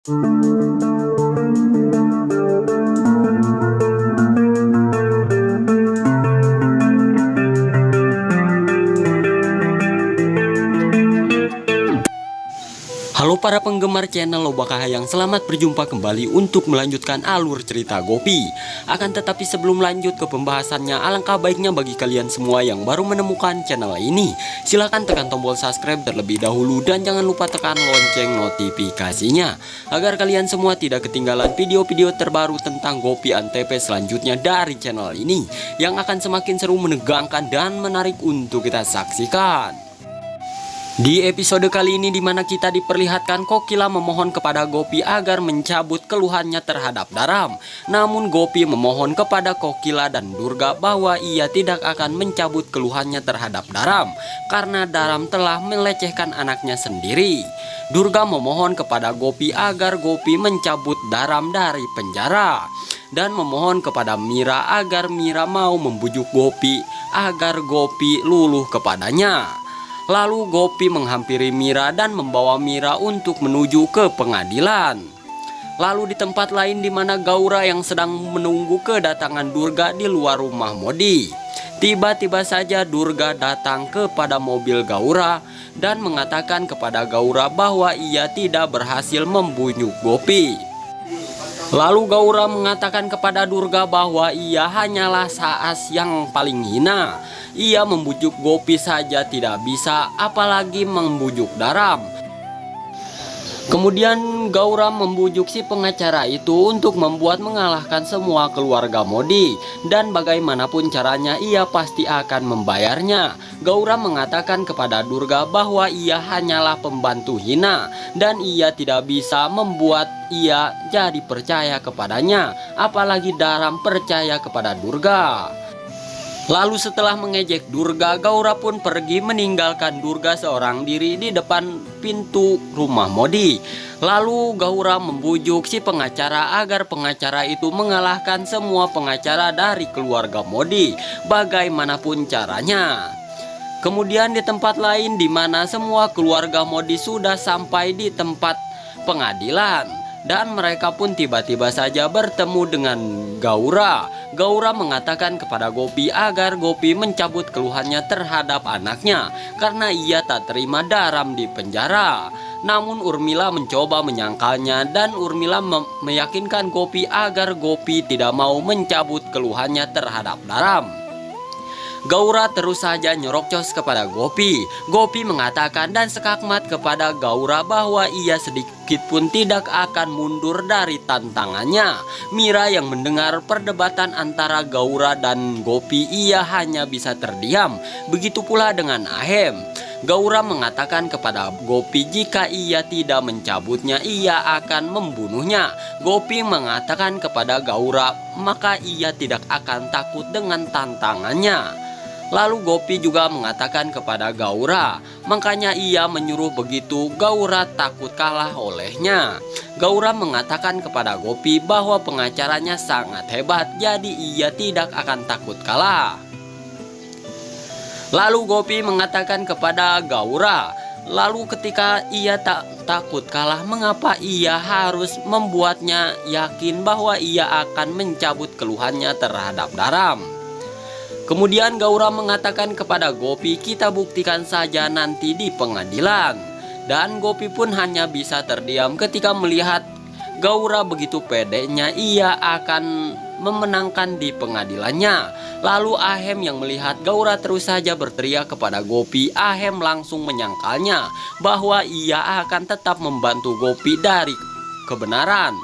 Halo para penggemar channel Lobak Kahayang, selamat berjumpa kembali untuk melanjutkan alur cerita Gopi. Akan tetapi sebelum lanjut ke pembahasannya, alangkah baiknya bagi kalian semua yang baru menemukan channel ini, silahkan tekan tombol subscribe terlebih dahulu dan jangan lupa tekan lonceng notifikasinya, agar kalian semua tidak ketinggalan video-video terbaru tentang Gopi Antv selanjutnya dari channel ini, yang akan semakin seru, menegangkan, dan menarik untuk kita saksikan. Di episode kali ini dimana kita diperlihatkan Kokila memohon kepada Gopi agar mencabut keluhannya terhadap Daram. Namun Gopi memohon kepada Kokila dan Durga bahwa ia tidak akan mencabut keluhannya terhadap Daram karena Daram telah melecehkan anaknya sendiri. Durga memohon kepada Gopi agar Gopi mencabut Daram dari penjara dan memohon kepada Mira agar Mira mau membujuk Gopi agar Gopi luluh kepadanya. Lalu Gopi menghampiri Mira dan membawa Mira untuk menuju ke pengadilan. Lalu di tempat lain di mana Gaura yang sedang menunggu kedatangan Durga di luar rumah Modi. Tiba-tiba saja Durga datang kepada mobil Gaura dan mengatakan kepada Gaura bahwa ia tidak berhasil membujuk Gopi. Lalu Gaura mengatakan kepada Durga bahwa ia hanyalah Saas yang paling hina. Ia membujuk Gopi saja tidak bisa, apalagi membujuk Daram. Kemudian Gaura membujuk si pengacara itu untuk membuat mengalahkan semua keluarga Modi, dan bagaimanapun caranya ia pasti akan membayarnya. Gaura mengatakan kepada Durga bahwa ia hanyalah pembantu hina dan ia tidak bisa membuat ia jadi percaya kepadanya, apalagi Daram percaya kepada Durga. Lalu setelah mengejek Durga, Gaura pun pergi meninggalkan Durga seorang diri di depan pintu rumah Modi. Lalu Gaura membujuk si pengacara agar pengacara itu mengalahkan semua pengacara dari keluarga Modi, bagaimanapun caranya. Kemudian di tempat lain di mana semua keluarga Modi sudah sampai di tempat pengadilan. Dan mereka pun tiba-tiba saja bertemu dengan Gaura. Gaura mengatakan kepada Gopi agar Gopi mencabut keluhannya terhadap anaknya karena ia tak terima Daram di penjara. Namun Urmila mencoba menyangkalnya dan Urmila meyakinkan Gopi agar Gopi tidak mau mencabut keluhannya terhadap Daram. Gaura terus saja nyerocos kepada Gopi. Gopi mengatakan dan sekakmat kepada Gaura bahwa ia sedikit pun tidak akan mundur dari tantangannya. Mira yang mendengar perdebatan antara Gaura dan Gopi, ia hanya bisa terdiam. Begitu pula dengan Ahem. Gaura mengatakan kepada Gopi jika ia tidak mencabutnya ia akan membunuhnya. Gopi mengatakan kepada Gaura maka ia tidak akan takut dengan tantangannya. Lalu Gopi juga mengatakan kepada Gaura, makanya ia menyuruh begitu Gaura takut kalah olehnya. Gaura mengatakan kepada Gopi bahwa pengacaranya sangat hebat, jadi ia tidak akan takut kalah. Lalu Gopi mengatakan kepada Gaura, lalu ketika ia tak takut kalah, mengapa ia harus membuatnya yakin bahwa ia akan mencabut keluhannya terhadap Daram? Kemudian Gaura mengatakan kepada Gopi, kita buktikan saja nanti di pengadilan. Dan Gopi pun hanya bisa terdiam ketika melihat Gaura begitu pedenya ia akan memenangkan di pengadilannya. Lalu Ahem yang melihat Gaura terus saja berteriak kepada Gopi, Ahem langsung menyangkalnya bahwa ia akan tetap membantu Gopi dari kebenaran.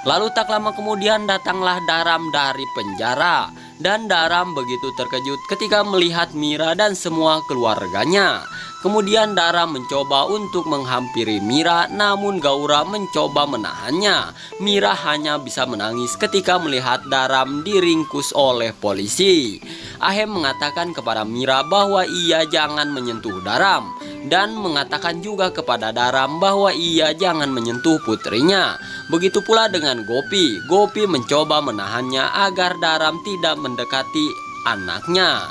Lalu tak lama kemudian datanglah Daram dari penjara. Dan Daram begitu terkejut ketika melihat Mira dan semua keluarganya. Kemudian Daram mencoba untuk menghampiri Mira, namun Gaura mencoba menahannya. Mira hanya bisa menangis ketika melihat Daram diringkus oleh polisi. Ahem mengatakan kepada Mira bahwa ia jangan menyentuh Daram dan mengatakan juga kepada Daram bahwa ia jangan menyentuh putrinya. Begitu pula dengan Gopi. Gopi mencoba menahannya agar Daram tidak mendekati anaknya.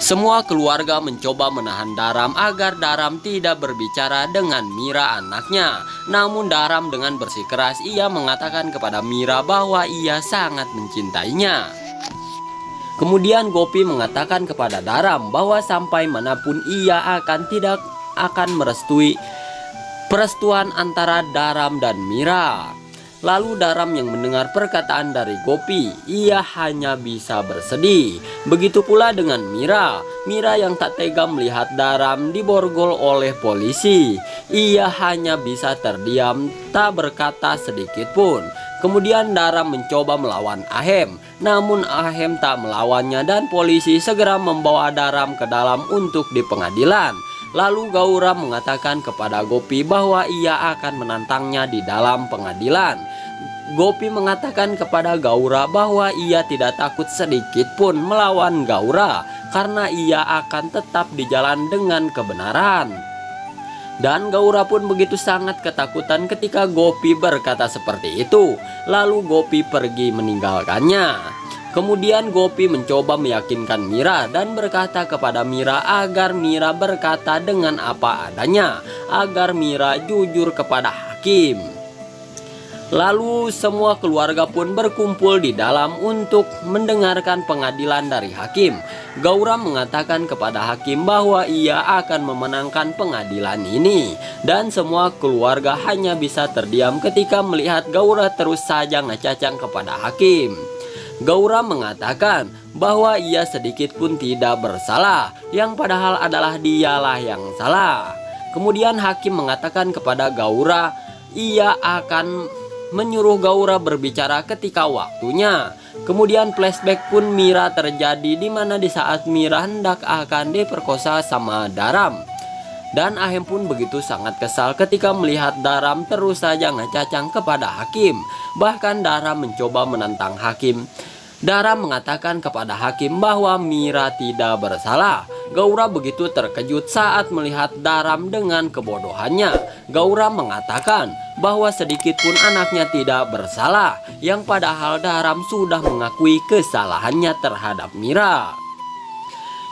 Semua keluarga mencoba menahan Daram agar Daram tidak berbicara dengan Mira anaknya. Namun Daram dengan bersikeras ia mengatakan kepada Mira bahwa ia sangat mencintainya. Kemudian Gopi mengatakan kepada Daram bahwa sampai manapun ia tidak akan merestui persetujuan antara Daram dan Mira. Lalu Daram yang mendengar perkataan dari Gopi, ia hanya bisa bersedih. Begitu pula dengan Mira. Mira yang tak tega melihat Daram diborgol oleh polisi. Ia hanya bisa terdiam, tak berkata sedikit pun. Kemudian Daram mencoba melawan Ahem. Namun Ahem tak melawannya dan polisi segera membawa Daram ke dalam untuk di pengadilan. Lalu Gaura mengatakan kepada Gopi bahwa ia akan menantangnya di dalam pengadilan. Gopi mengatakan kepada Gaura bahwa ia tidak takut sedikit pun melawan Gaura karena ia akan tetap di jalan dengan kebenaran. Dan Gaura pun begitu sangat ketakutan ketika Gopi berkata seperti itu. Lalu Gopi pergi meninggalkannya. Kemudian Gopi mencoba meyakinkan Mira dan berkata kepada Mira agar Mira berkata dengan apa adanya, agar Mira jujur kepada hakim. Lalu semua keluarga pun berkumpul di dalam untuk mendengarkan pengadilan dari hakim. Gaura mengatakan kepada hakim bahwa ia akan memenangkan pengadilan ini. Dan semua keluarga hanya bisa terdiam ketika melihat Gaura terus saja ngecacang kepada hakim. Gaura mengatakan bahwa ia sedikit pun tidak bersalah, yang padahal adalah dialah yang salah. Kemudian hakim mengatakan kepada Gaura, ia akan menyuruh Gaura berbicara ketika waktunya. Kemudian flashback pun Mira terjadi di mana di saat Mira hendak akan diperkosa sama Daram. Dan Ahem pun begitu sangat kesal ketika melihat Daram terus saja ngecacang kepada hakim. Bahkan Daram mencoba menantang hakim. Daram mengatakan kepada hakim bahwa Mira tidak bersalah. Gaura begitu terkejut saat melihat Daram dengan kebodohannya. Gaura mengatakan bahwa sedikit pun anaknya tidak bersalah, yang padahal Daram sudah mengakui kesalahannya terhadap Mira.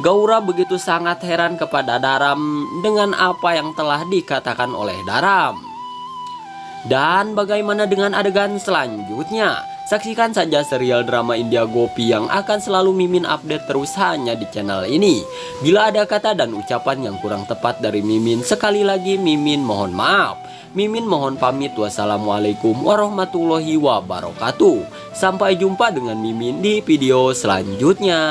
Gaura begitu sangat heran kepada Daram dengan apa yang telah dikatakan oleh Daram. Dan bagaimana dengan adegan selanjutnya? Saksikan saja serial drama India Gopi yang akan selalu Mimin update terus hanya di channel ini. Bila ada kata dan ucapan yang kurang tepat dari Mimin, sekali lagi Mimin mohon maaf. Mimin mohon pamit. Wassalamualaikum warahmatullahi wabarakatuh. Sampai jumpa dengan Mimin di video selanjutnya.